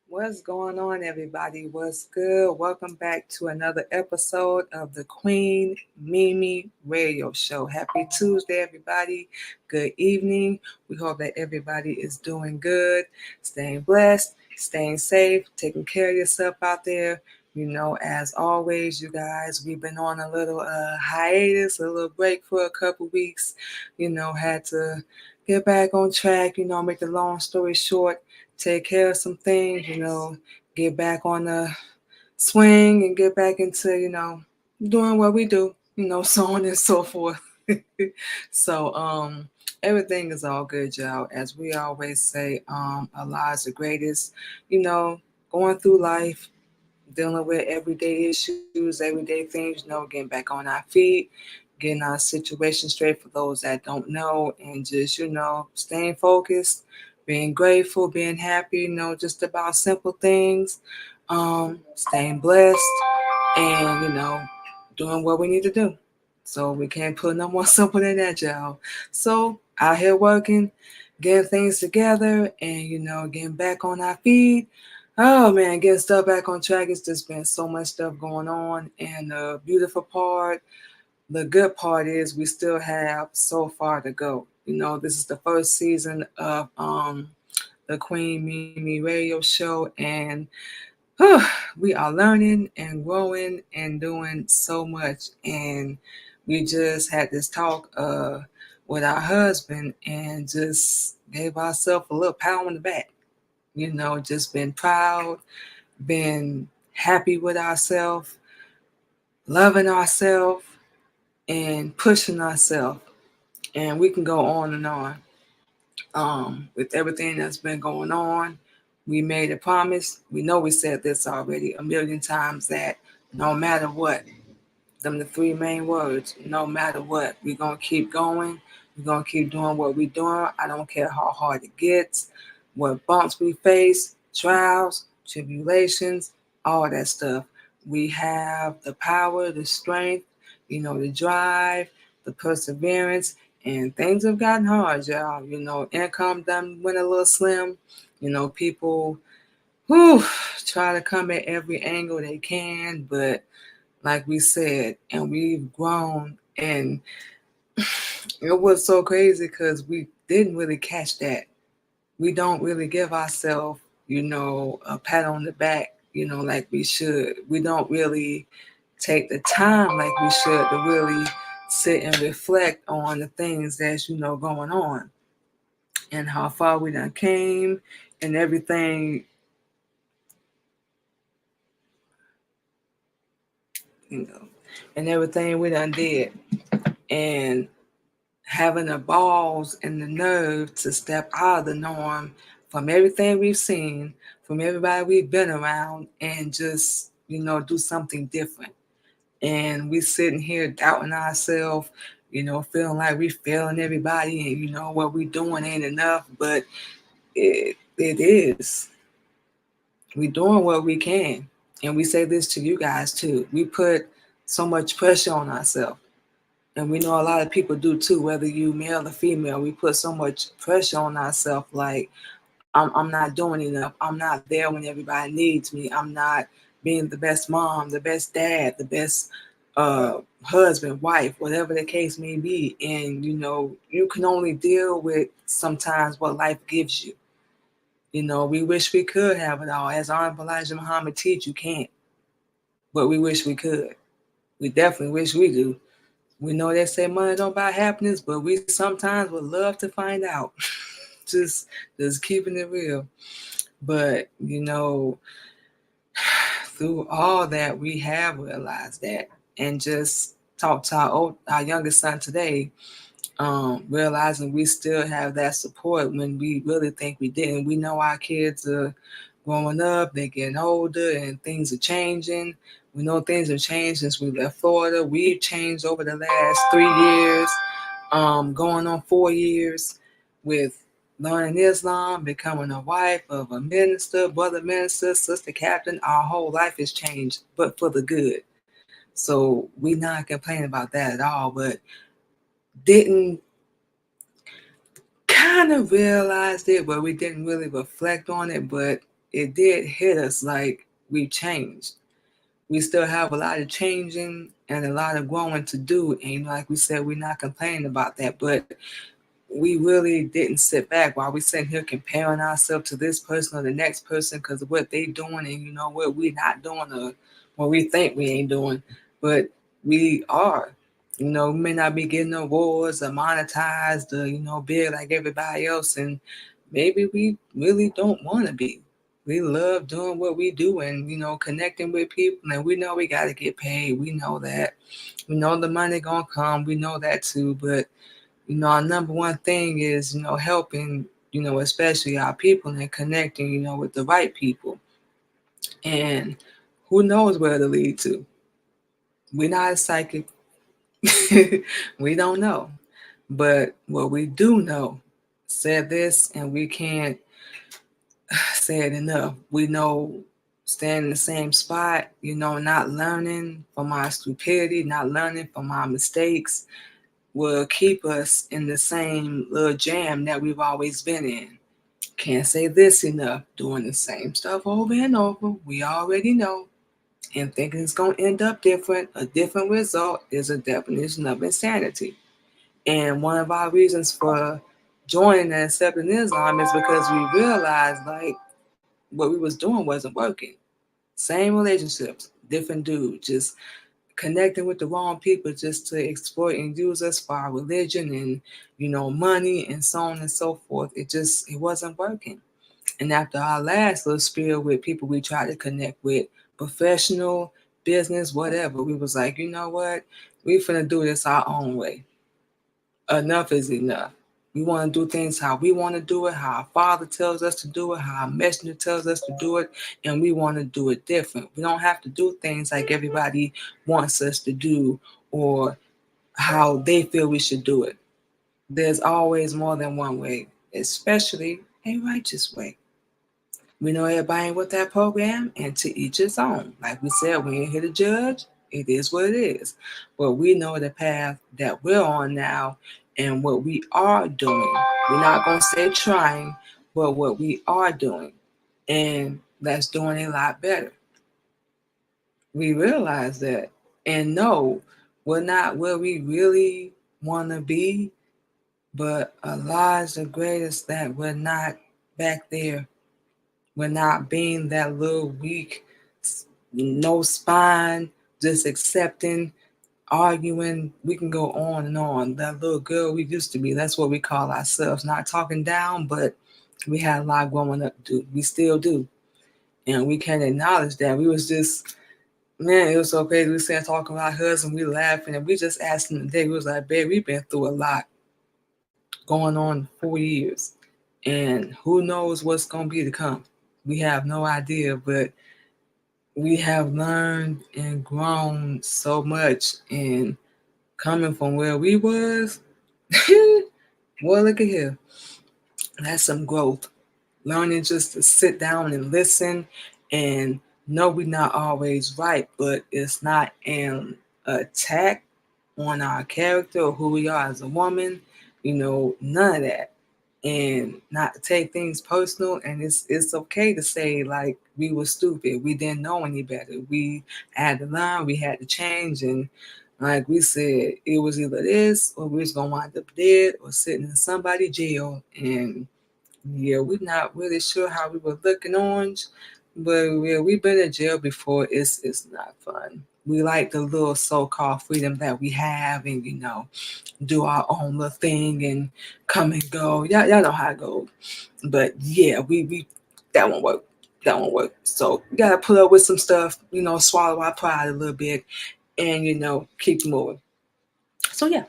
What's going on, everybody? What's good? Welcome back to another episode of the Queen Mimi Radio Show. Happy Tuesday, everybody. Good evening. We hope that everybody is doing good, staying blessed, staying safe, taking care of yourself out there. As always, you guys, we've been on a little hiatus, a little break for a couple weeks. Had to get back on track, make the long story short, take care of some things, get back on the swing and get back into, doing what we do, so on and so forth. So everything is all good, y'all. As we always say, Allah is the greatest, going through life, dealing with everyday issues, everyday things, getting back on our feet, getting our situation straight for those that don't know, and just, staying focused, being grateful, being happy, just about simple things, staying blessed, and, doing what we need to do. So we can't put no more simple than that, y'all. So out here working, getting things together, and, getting back on our feet. Oh man, getting stuff back on track. It's just been so much stuff going on. And the beautiful part, the good part is we still have so far to go. This is the first season of the Queen Mimi Radio Show, and we are learning and growing and doing so much. And we just had this talk with our husband and just gave ourselves a little pat on the back. Just been proud, been happy with ourselves, loving ourselves, and pushing ourselves. And we can go on and on. With everything that's been going on, we made a promise. We know we said this already a million times, that no matter what, them the three main words, no matter what, we're going to keep going. We're going to keep doing what we're doing. I don't care how hard it gets, what bumps we face, trials, tribulations, all that stuff. We have the power, the strength, the drive, the perseverance, and things have gotten hard, y'all. Income done went a little slim. People try to come at every angle they can, but like we said, and we've grown, and it was so crazy because we didn't really catch that. We don't really give ourselves, a pat on the back, like we should. We don't really take the time like we should to really sit and reflect on the things that's, going on and how far we done came and everything, and everything we done did. And having the balls and the nerve to step out of the norm from everything we've seen, from everybody we've been around, and just, do something different. And we sitting here doubting ourselves, feeling like we failing everybody, and what we doing ain't enough, but it is. We doing what we can. And we say this to you guys too. We put so much pressure on ourselves. And we know a lot of people do too, whether you male or female. We put so much pressure on ourselves, like I'm not doing enough. I'm not there when everybody needs me. I'm not being the best mom, the best dad, the best husband, wife, whatever the case may be. And you can only deal with sometimes what life gives you. We wish we could have it all. As Honorable Elijah Muhammad teach, you can't. But we wish we could. We definitely wish we do. We know they say money don't buy happiness, but we sometimes would love to find out. just keeping it real. But, through all that, we have realized that, and just talk to our youngest son today, realizing we still have that support when we really think we didn't. We know our kids are growing up, they're getting older, and things are changing. We know things have changed since we left Florida. We've changed over the last 3 years, going on 4 years, with learning Islam, becoming a wife of a minister, brother minister, sister captain. Our whole life has changed, but for the good. So we not complaining about that at all, but didn't kind of realized it, but we didn't really reflect on it, but it did hit us like we changed. We still have a lot of changing and a lot of growing to do. And like we said, we're not complaining about that, but we really didn't sit back while we sitting here comparing ourselves to this person or the next person because of what they doing and what we not doing or what we think we ain't doing, but we are. We may not be getting awards or monetized or big like everybody else, and maybe we really don't want to be. We love doing what we do and connecting with people, and we know we got to get paid. We know that. We know the money gonna come. We know that too, but our number one thing is, helping, especially our people and connecting, with the right people. And who knows where to lead to? We're not a psychic. We don't know. But what we do know, said this, and we can't say it enough. We know staying in the same spot, not learning from our stupidity, not learning from our mistakes, will keep us in the same little jam that we've always been in. Can't say this enough. Doing the same stuff over and over, we already know. And thinking it's going to end up different, a different result, is a definition of insanity. And one of our reasons for joining and accepting Islam is because we realized like what we was doing wasn't working. Same relationships, different dude, just connecting with the wrong people just to exploit and use us for our religion and money and so on and so forth. It wasn't working. And after our last little spiel with people we tried to connect with, professional, business, whatever, we was like, you know what? We finna do this our own way. Enough is enough. We want to do things how we want to do it, how our Father tells us to do it, how our messenger tells us to do it, and we want to do it different. We don't have to do things like everybody wants us to do or how they feel we should do it. There's always more than one way, especially a righteous way. We know everybody with that program, and to each his own. Like we said, we ain't here to judge. It is what it is. But we know the path that we're on now and what we are doing. We're not going to say trying, but what we are doing. And that's doing a lot better. We realize that and know we're not where we really want to be, but Allah's the greatest that we're not back there. We're not being that little weak, no spine, just accepting, arguing. We can go on and on. That little girl we used to be, that's what we call ourselves. Not talking down, but we had a lot growing up to do. We still do. And we can acknowledge that. We was just, man, it was so crazy. We sat talking about husband, we laughing, and we just asking the day, we was like, babe, we've been through a lot going on 4 years. And who knows what's going to be to come. We have no idea, but we have learned and grown so much. And coming from where we was, boy, look at here. That's some growth. Learning just to sit down and listen and know we're not always right, but it's not an attack on our character or who we are as a woman, none of that. And not to take things personal, and it's okay to say like we were stupid, we didn't know any better, we had to learn, we had to change, and like we said, it was either this or we was gonna wind up dead or sitting in somebody's jail. And yeah, we're not really sure how we were looking orange, but yeah, we've been in jail before. It's not fun. We like the little so-called freedom that we have, and do our own little thing and come and go. Y'all know how it goes. But yeah, we that won't work. That won't work. So we gotta put up with some stuff, swallow our pride a little bit, and keep moving. So yeah,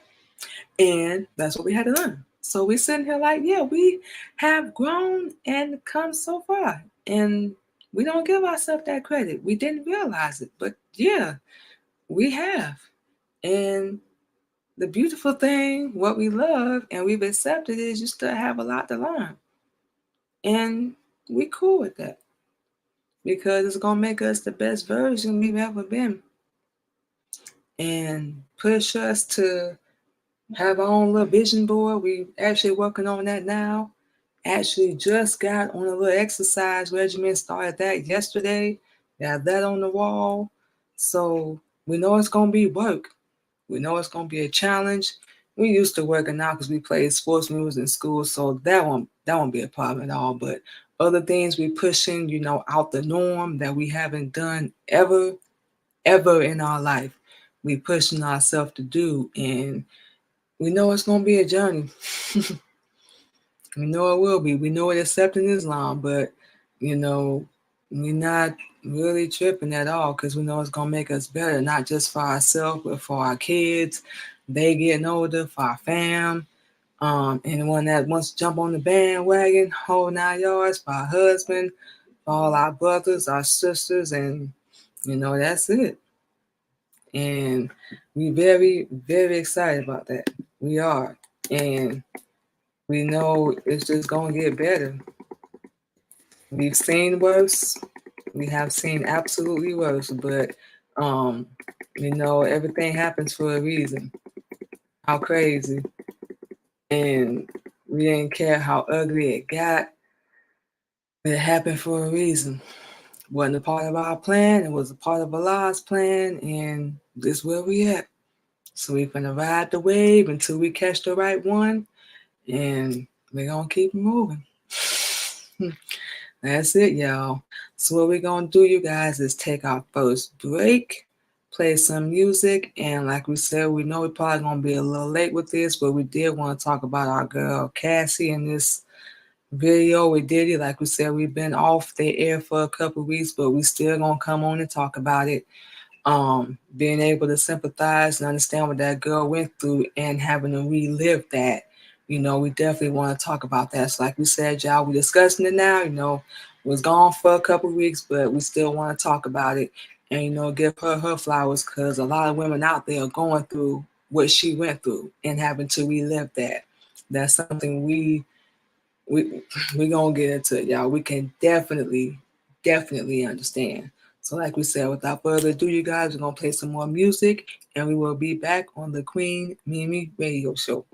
and that's what we had to learn. So we're sitting here like, yeah, we have grown and come so far. And we don't give ourselves that credit. We didn't realize it. But yeah, we have. And the beautiful thing, what we love and we've accepted is you still have a lot to learn. And we cool with that because it's going to make us the best version we've ever been and push us to have our own little vision board. We actually working on that now. Actually just got on a little exercise regimen, started that yesterday. Got that on the wall. So we know it's going to be work. We know it's going to be a challenge. We used to working out because we played sports when we was in school, so that won't be a problem at all. But other things we pushing, out the norm that we haven't done ever in our life. We pushing ourselves to do, and we know it's going to be a journey. We know it will be. We know it accepting Islam, but we're not really tripping at all because we know it's gonna make us better, not just for ourselves, but for our kids. They getting older, for our fam, anyone that wants to jump on the bandwagon, whole 9 yards, for our husband, for all our brothers, our sisters, and that's it. And we very, very excited about that. We are, and we know it's just gonna get better. We've seen worse. We have seen absolutely worse, but everything happens for a reason. How crazy. And we didn't care how ugly it got. It happened for a reason. Wasn't a part of our plan, it was a part of Allah's plan, and this is where we at. So we're gonna ride the wave until we catch the right one, and we're gonna keep moving. That's it, y'all. So what we're gonna do, you guys, is take our first break, play some music, and like we said, we know we're probably gonna be a little late with this, but we did want to talk about our girl Cassie in this video with Diddy. Like we said, we've been off the air for a couple of weeks, but we still gonna come on and talk about it. Being able to sympathize and understand what that girl went through and having to relive that. We definitely want to talk about that. So like we said, y'all, we're discussing it now. Was gone for a couple of weeks, but we still want to talk about it and, give her flowers because a lot of women out there are going through what she went through and having to relive that. That's something we gonna get into it, y'all. We can definitely understand. So like we said, without further ado, you guys, we're gonna play some more music and we will be back on the Queen Mimi Radio Show.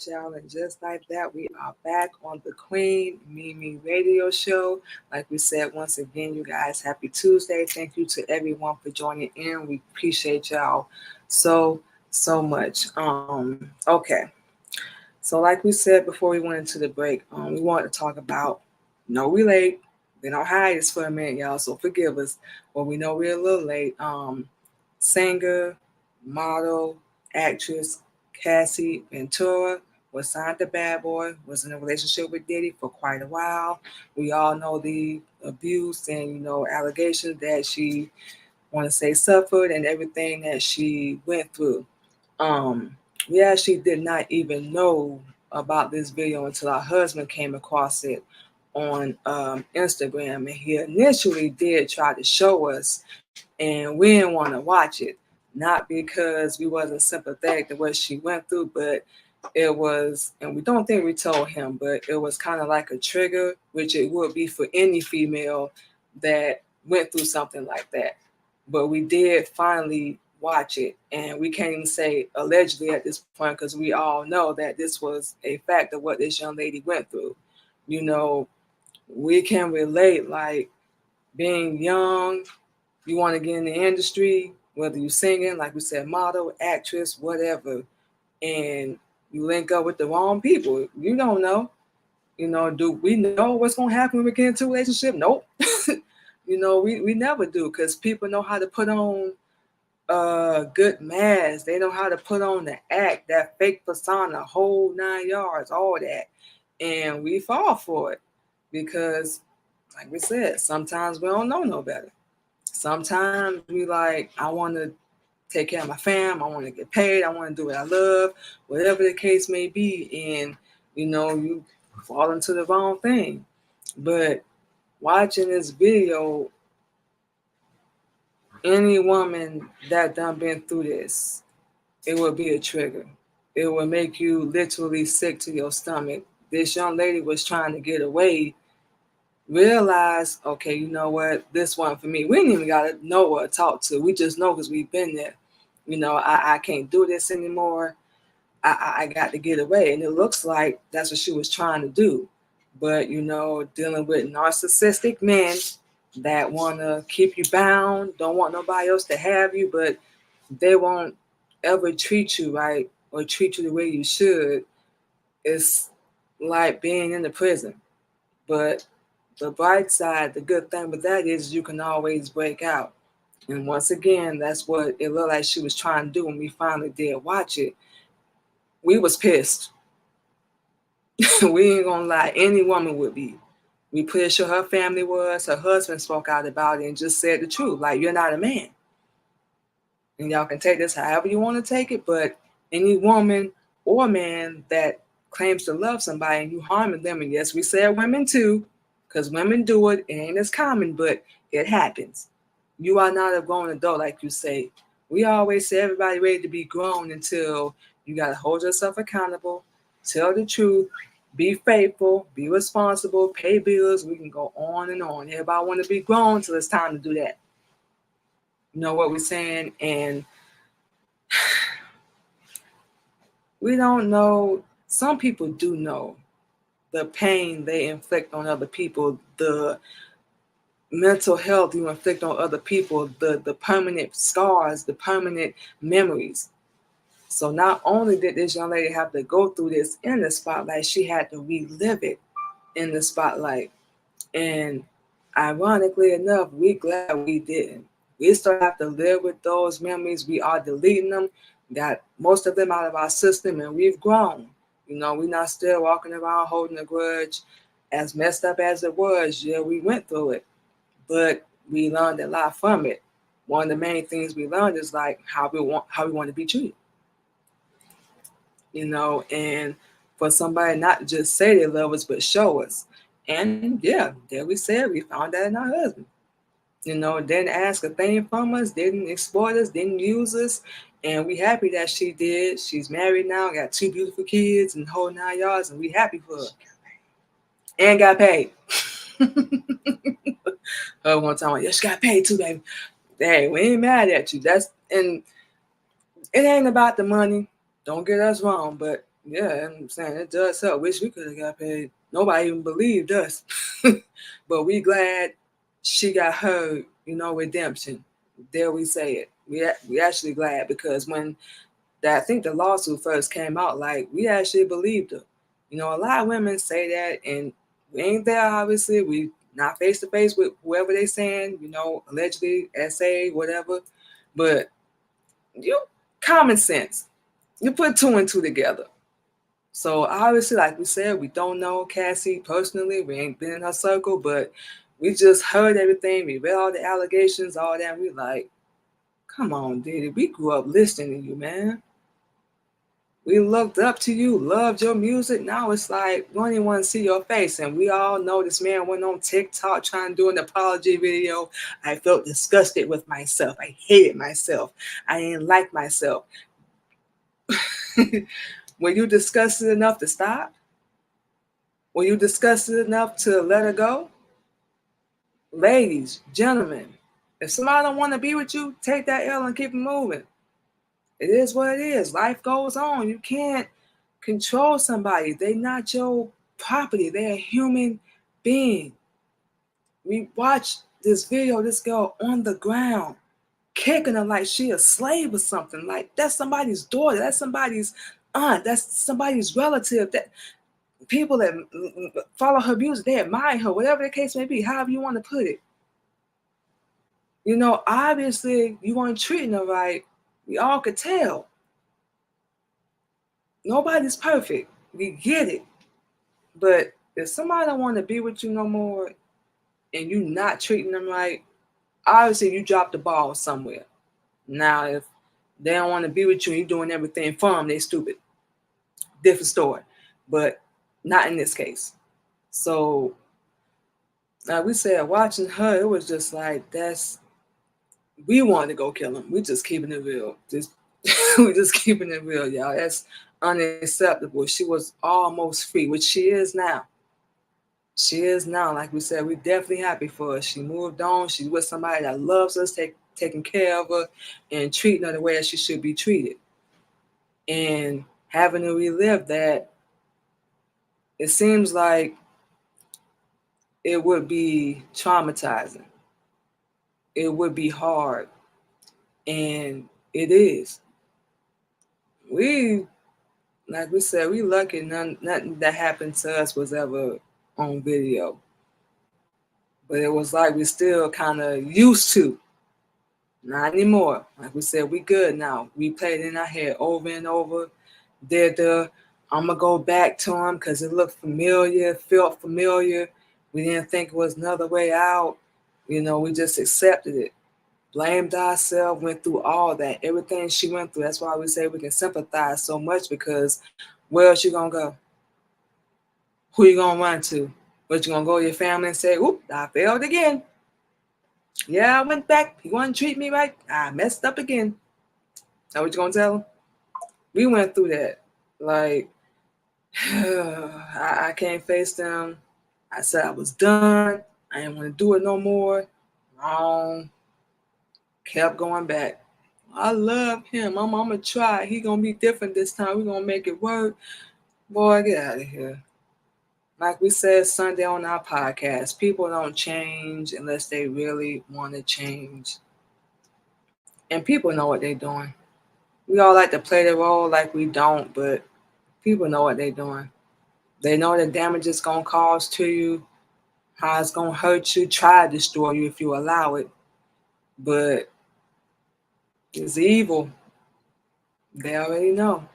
y'all, and just like that, we are back on the Queen Mimi Radio Show. Like we said, once again, you guys, happy Tuesday. Thank you to everyone for joining in. We appreciate y'all so much. Okay. So like we said before we went into the break, we wanted to talk about no we late. Been on hiatus for a minute, y'all, so forgive us. But we know we're a little late. Singer, model, actress Cassie Ventura was signed to Bad Boy, was in a relationship with Diddy for quite a while. We all know the abuse and allegations that she want to say suffered and everything that she went through. Um, we actually did not even know about this video until our husband came across it on Instagram, and he initially did try to show us, and we didn't want to watch it, not because we wasn't sympathetic to what she went through, but it was, and we don't think we told him, but it was kind of like a trigger, which it would be for any female that went through something like that. But we did finally watch it, and we can't even say allegedly at this point because we all know that this was a fact of what this young lady went through. You know, we can relate, like being young, you want to get in the industry, whether you're singing, like we said, model, actress, whatever, and you link up with the wrong people. You don't know. Do we know what's going to happen when we get into a relationship? Nope. We never do, because people know how to put on good masks. They know how to put on the act, that fake persona, whole 9 yards, all that. And we fall for it because, like we said, sometimes we don't know no better. Sometimes we like, I want to take care of my fam, I want to get paid, I want to do what I love, whatever the case may be, and you fall into the wrong thing. But watching this video, any woman that done been through this, it will be a trigger. It will make you literally sick to your stomach. This young lady was trying to get away, realized, okay, you know what, this one for me. We didn't even got to know or talk to. We just know because we've been there. I can't do this anymore. I got to get away. And it looks like that's what she was trying to do. But, dealing with narcissistic men that want to keep you bound, don't want nobody else to have you, but they won't ever treat you right or treat you the way you should. It's like being in the prison. But the bright side, the good thing with that is you can always break out. And once again, that's what it looked like she was trying to do when we finally did watch it. We was pissed. We ain't gonna lie, any woman would be. We pretty sure her family was. Her husband spoke out about it and just said the truth. Like, you're not a man. And y'all can take this however you want to take it, but any woman or man that claims to love somebody and you harming them, and yes, we said women too, because women do it. It ain't as common, but it happens. You are not a grown adult, like you say. We always say everybody ready to be grown until you got to hold yourself accountable, tell the truth, be faithful, be responsible, pay bills. We can go on and on. Everybody want to be grown until it's time to do that. You know what we're saying? And we don't know. Some people do know the pain they inflict on other people, the mental health you inflict on other people, the permanent scars, the permanent memories. So not only did this young lady have to go through this in the spotlight, she had to relive it in the spotlight. And ironically enough, we glad we didn't. We still have to live with those memories. We are deleting them, got most of them out of our system, and we've grown. We're not still walking around holding a grudge. As messed up as it was, yeah, we went through it, but we learned a lot from it. One of the main things we learned is like how we want to be treated. And for somebody not to just say they love us, but show us. And yeah, there we said we found that in our husband. Didn't ask a thing from us, didn't exploit us, didn't use us. And we happy that she did. She's married now, got 2 beautiful kids and whole 9 yards, and we happy for her. And got paid. Her one time, yeah, she got paid too, baby. Hey, we ain't mad at you. And it ain't about the money. Don't get us wrong, but Yeah, I'm saying it does help. Wish we could have got paid. Nobody even believed us. But we glad she got her, redemption. Dare we say it? We actually glad because when I think the lawsuit first came out, like we actually believed her. A lot of women say that, and we ain't there. Obviously, we not face to face with whoever they saying. Allegedly, SA, whatever. But you common sense. You put two and two together. So obviously, like we said, we don't know Cassie personally. We ain't been in her circle, but we just heard everything. We read all the allegations, all that. And we like, come on, Diddy. We grew up listening to you, man. We looked up to you, loved your music. Now it's like we don't even want to see your face. And we all know this man went on TikTok trying to do an apology video. I felt disgusted with myself. I hated myself. I didn't like myself. Were you disgusted enough to stop? Were you disgusted enough to let her go? Ladies, gentlemen, if somebody don't want to be with you, take that L and keep it moving. It is what it is. Life goes on. You can't control somebody. They're not your property. They're a human being. We watched this video, this girl on the ground, kicking her like she a slave or something. Like that's somebody's daughter. That's somebody's aunt. That's somebody's relative. That people that follow her music, they admire her, whatever the case may be, however you want to put it. Obviously you weren't treating her right. We all could tell. Nobody's perfect. We get it. But if somebody don't want to be with you no more and you not treating them right, obviously you dropped the ball somewhere. Now, if they don't want to be with you and you're doing everything for them, they stupid. Different story. But not in this case. So, like we said, watching her, it was just like, we wanted to go kill him. We just keeping it real. We just keeping it real, y'all. That's unacceptable. She was almost free, which she is now. She is now. Like we said, we're definitely happy for her. She moved on. She's with somebody that loves us, taking care of her, and treating her the way that she should be treated. And having to relive that, it seems like it would be traumatizing. It would be hard. And it is. We, like we said, we lucky nothing that happened to us was ever on video. But it was like we still kind of used to. Not anymore. Like we said, we good now. We played in our head over and over. I'm going to go back to him because it looked familiar, felt familiar. We didn't think it was another way out. We just accepted it. Blamed ourselves, went through all that. Everything she went through. That's why we say we can sympathize so much because where else you going to go? Who you going to run to? But you going to go to your family and say, oop, I failed again. Yeah, I went back. He wouldn't treat me right. I messed up again. That what you gonna tell him? We went through that. Like, I can't face them. I said I was done. I didn't want to do it no more. Wrong. Kept going back. I love him. I'm gonna try. He gonna be different this time. We gonna make it work. Boy, get out of here. Like we said Sunday on our podcast, people don't change unless they really want to change. And people know what they're doing. We all like to play the role like we don't, but people know what they're doing. They know the damage it's going to cause to you, how it's going to hurt you, try to destroy you if you allow it. But it's evil. They already know.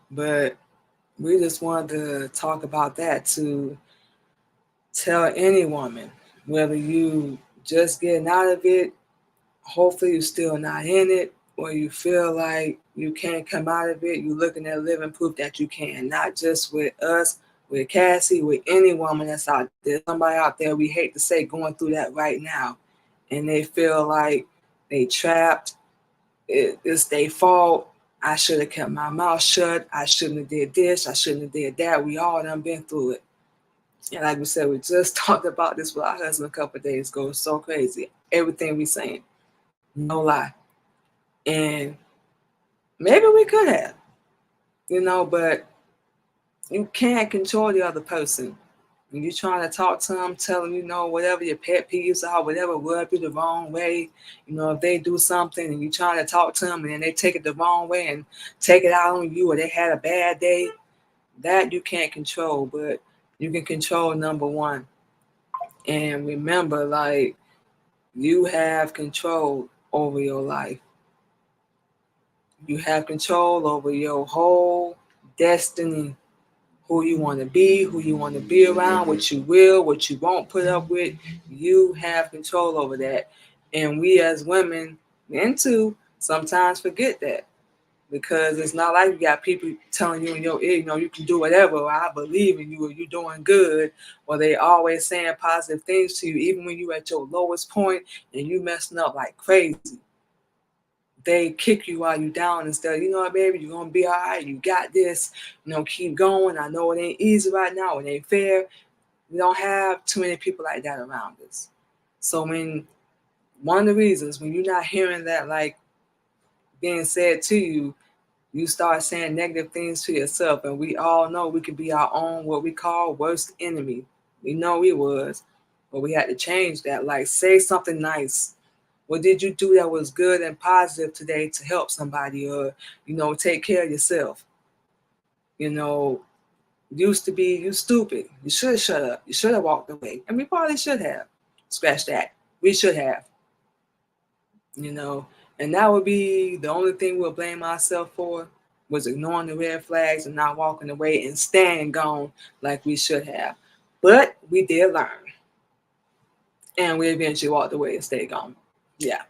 But we just wanted to talk about that to tell any woman, whether you just getting out of it, hopefully you're still not in it, or you feel like you can't come out of it, you're looking at living proof that you can, not just with us, with Cassie, with any woman that's out there. Somebody out there, we hate to say, going through that right now, and they feel like they trapped, it's their fault. I should have kept my mouth shut. I shouldn't have did this. I shouldn't have did that. We all done been through it. And like we said, we just talked about this with our husband a couple of days ago. It's so crazy. Everything we saying. No lie. And maybe we could have. But you can't control the other person. When you're trying to talk to them, tell them, whatever your pet peeves are, whatever rub you the wrong way, if they do something and you're trying to talk to them and then they take it the wrong way and take it out on you, or they had a bad day, that you can't control, but you can control number one. And remember, like, you have control over your life. You have control over your whole destiny. Who you want to be, who you want to be around, what you will, what you won't put up with. You have control over that. And we as women, men too, sometimes forget that. Because it's not like you got people telling you in your ear, you can do whatever, or I believe in you, or you're doing good, or they always saying positive things to you, even when you're at your lowest point and you messing up like crazy. They kick you while you down instead of, what, baby, you're going to be all right. You got this. Keep going. I know it ain't easy right now. It ain't fair. We don't have too many people like that around us. So one of the reasons when you're not hearing that, like, being said to you, you start saying negative things to yourself. And we all know we can be our own, what we call, worst enemy. We know we was, but we had to change that. Like, say something nice. What did you do that was good and positive today to help somebody, or, take care of yourself? Used to be, you stupid. You should have shut up. You should have walked away. And we probably should have. Scratch that. We should have. And that would be the only thing we'll blame ourselves for, was ignoring the red flags and not walking away and staying gone like we should have. But we did learn. And we eventually walked away and stayed gone. Yeah.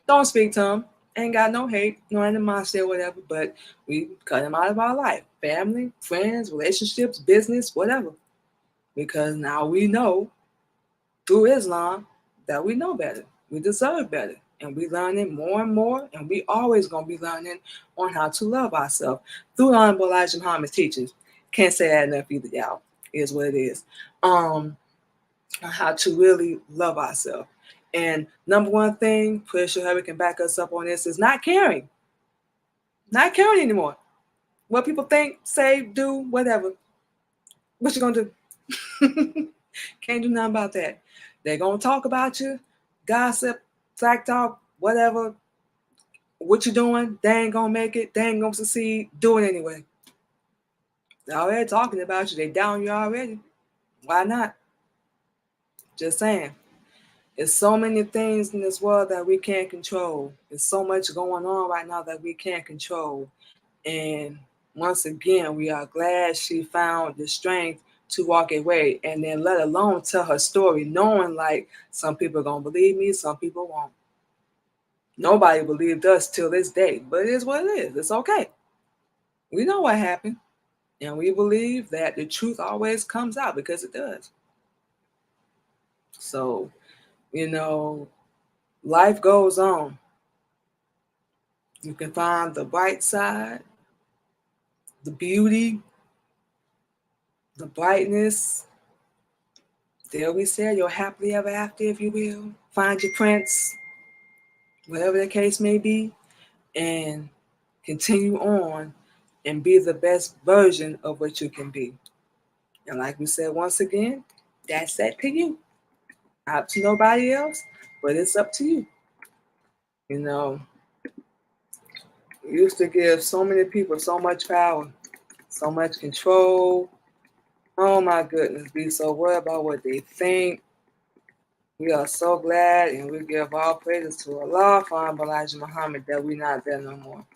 Don't speak to them. Ain't got no hate, no animosity or whatever, but we cut them out of our life. Family, friends, relationships, business, whatever. Because now we know through Islam that we know better. We deserve better. And we learning more and more, and we always going to be learning on how to love ourselves through Honorable Elijah Muhammad's teachings. Can't say that enough either, y'all. It is what it is. How to really love ourselves. And number one thing, pretty sure Herbert can back us up on this, is not caring. Not caring anymore. What people think, say, do, whatever. What you gonna do? Can't do nothing about that. They're gonna talk about you, gossip, slack talk, whatever. What you doing? They ain't gonna make it. They ain't gonna succeed. Do it anyway. They're already talking about you. They down you already. Why not? Just saying. There's so many things in this world that we can't control. There's so much going on right now that we can't control. And once again, we are glad she found the strength to walk away, and then let alone tell her story, knowing like some people are going to believe me, some people won't. Nobody believed us till this day, but it is what it is. It's okay. We know what happened, and we believe that the truth always comes out, because it does. So, life goes on. You can find the bright side, the beauty, the brightness. There we say, your happily ever after, if you will. Find your prince, whatever the case may be, and continue on and be the best version of what you can be. And like we said, once again, that's up to you. Not to nobody else, but it's up to you. We used to give so many people so much power, so much control. Oh my goodness, be so worried about what they think. We are so glad, and we give all praises to Allah, for Elijah Muhammad, that we're not there no more.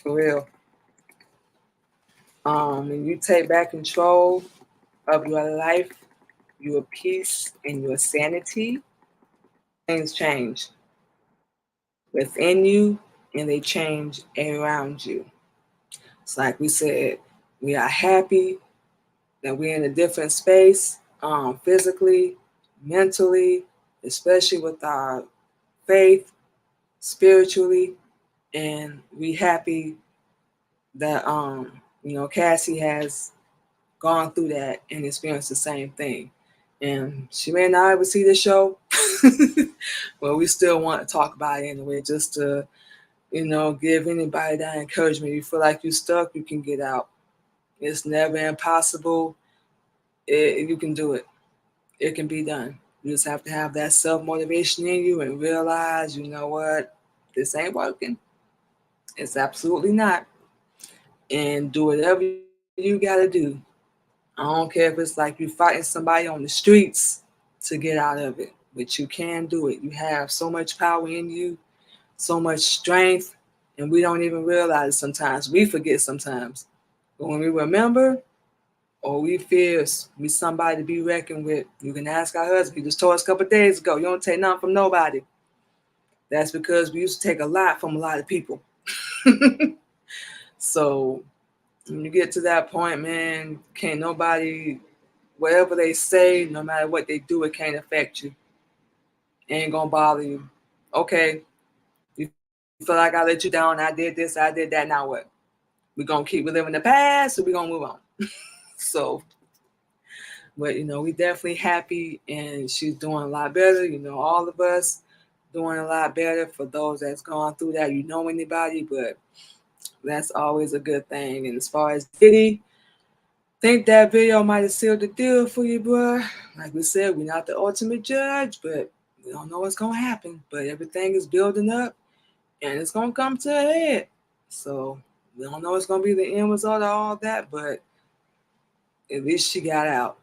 For real. And you take back control of your life, your peace, and your sanity, things change within you, and they change around you. It's like we said, we are happy that we're in a different space, physically, mentally, especially with our faith, spiritually, and we happy that Cassie has gone through that and experienced the same thing. And she may not ever see the show, but we still want to talk about it anyway, just to Give anybody that encouragement. You feel like you're stuck, you can get out. It's never impossible. You can do it. It can be done. You just have to have that self-motivation in you and realize, you know what, this ain't working. It's absolutely not. And do whatever you got to do. I don't care if it's like you fighting somebody on the streets to get out of it, but you can do it. You have so much power in you, so much strength, and we don't even realize it sometimes. We forget sometimes. But when we remember, or we feel we somebody to be reckoned with, you can ask our husband. He just told us a couple of days ago, you don't take nothing from nobody. That's because we used to take a lot from a lot of people. So when you get to that point, man, can't nobody, whatever they say, no matter what they do, it can't affect you. It ain't gonna bother you. Okay, you feel like I let you down, I did this, I did that, now what? We gonna keep reliving the past, or we gonna move on? So, but we definitely happy, and she's doing a lot better. All of us doing a lot better. For those that's gone through that, anybody, but that's always a good thing. And as far as Diddy, think that video might have sealed the deal for you, bro. Like we said, we're not the ultimate judge, but we don't know what's gonna happen. But everything is building up, and it's gonna come to a head. So we don't know what's gonna be the end result of all that, but at least she got out.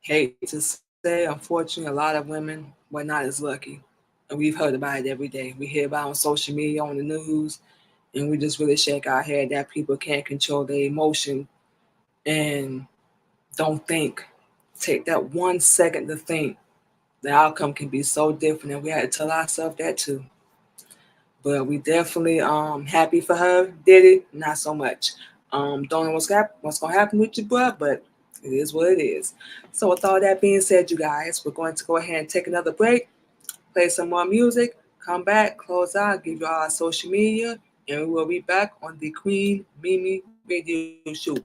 Hate to say, unfortunately, a lot of women were not as lucky. And we've heard about it every day. We hear about it on social media, on the news, and we just really shake our head that people can't control their emotion and don't think. Take that 1 second to think. The outcome can be so different, and we had to tell ourselves that too. But we definitely happy for her. Did it? Not so much. Don't know what's gonna happen with your bro, but it is what it is. So with all that being said, you guys, we're going to go ahead and take another break, play some more music, come back, close out, give you all our social media, and we will be back on the Queen Mimi Radio Show.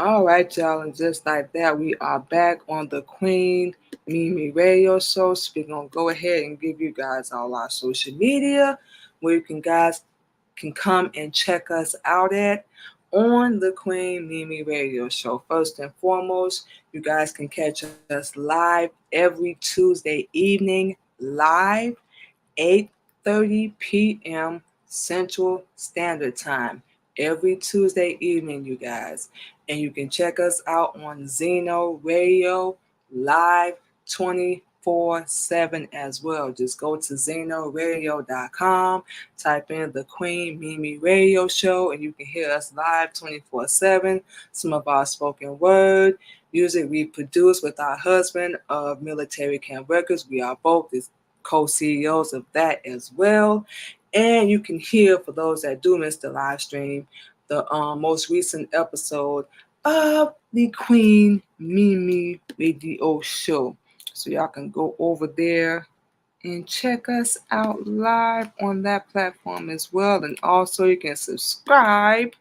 All right, y'all, and just like that, we are back on the Queen Mimi Radio Show. So we're gonna go ahead and give you guys all our social media where you can guys can come and check us out at on the Queen Mimi Radio Show. First and foremost, you guys can catch us live every Tuesday evening, live 8:30 p.m. Central Standard Time every Tuesday evening, you guys. And you can check us out on Zeno Radio live 24/7 as well. Just go to zenoradio.com, type in the Queen Mimi Radio Show, and you can hear us live 24/7. Some of our spoken word music we produce with our husband of Military Camp Records. We are both co-CEOs of that as well. And you can hear, for those that do miss the live stream, the most recent episode of the Queen Mimi Radio Show. So y'all can go over there and check us out live on that platform as well. And also you can subscribe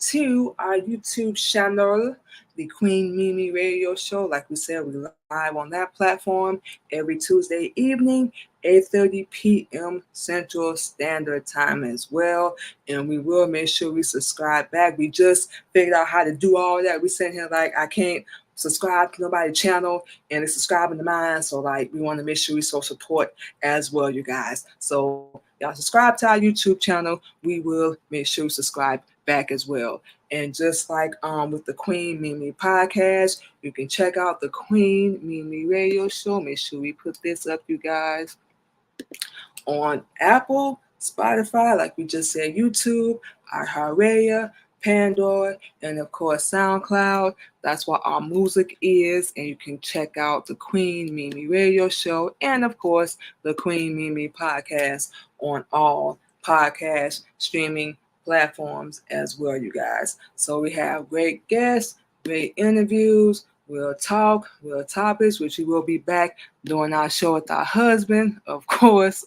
to our YouTube channel, the Queen Mimi Radio Show. Like we said, we live on that platform every Tuesday evening, 8:30 p.m. Central Standard Time as well. And we will make sure we subscribe back. We just figured out how to do all that. We sitting here like, I can't subscribe to nobody's channel and it's subscribing to mine. So like, we want to make sure we show support as well, you guys. So y'all subscribe to our YouTube channel. We will make sure you subscribe back as well. And just like with the Queen Mimi podcast, you can check out the Queen Mimi Radio Show. Make sure we put this up, you guys, on Apple, Spotify, like we just said, YouTube, iHeartRadio, Pandora, and of course SoundCloud. That's what our music is. And you can check out the Queen Mimi Radio Show and of course the Queen Mimi podcast on all podcast streaming platforms as well, you guys. So we have great guests, great interviews. We'll talk, we'll topics, which we will be back doing our show with our husband, of course,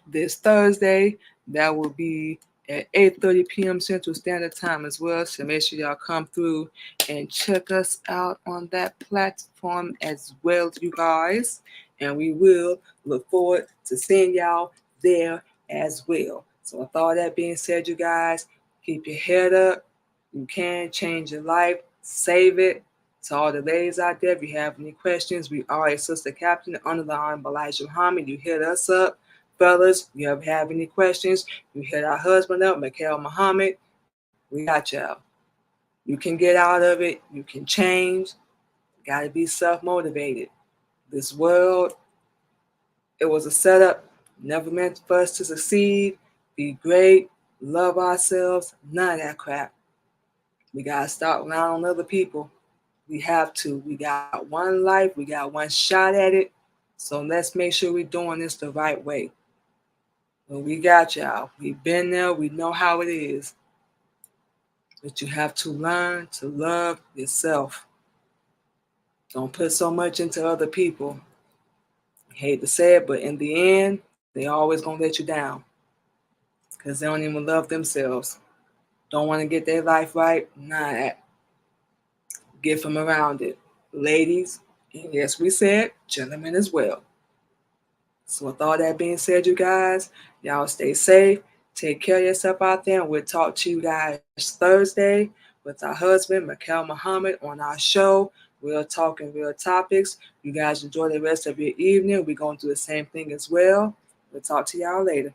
this Thursday. That will be at 8:30 p.m. Central Standard Time as well. So make sure y'all come through and check us out on that platform as well, you guys. And we will look forward to seeing y'all there as well. So with all that being said, you guys, keep your head up. You can change your life. Save it. To all the ladies out there, if you have any questions, we are a sister captain under the arm of Elijah Muhammad. You hit us up. Fellas, you ever have any questions, you hit our husband up, Mikhail Muhammad. We got y'all. You can get out of it. You can change. Got to be self-motivated. This world, it was a setup. Never meant for us to succeed, be great, love ourselves. None of that crap. We got to start relying on other people. We have to. We got one life. We got one shot at it. So let's make sure we're doing this the right way. Well, we got y'all. We've been there. We know how it is. But you have to learn to love yourself. Don't put so much into other people. I hate to say it, but in the end, they always gonna let you down. Because they don't even love themselves. Don't want to get their life right? Nah. Get from around it. Ladies, and yes, we said gentlemen as well. So with all that being said, you guys, y'all stay safe. Take care of yourself out there. And we'll talk to you guys Thursday with our husband, Mikhail Muhammad, on our show. We're talking real topics. You guys enjoy the rest of your evening. We're going to do the same thing as well. We'll talk to y'all later.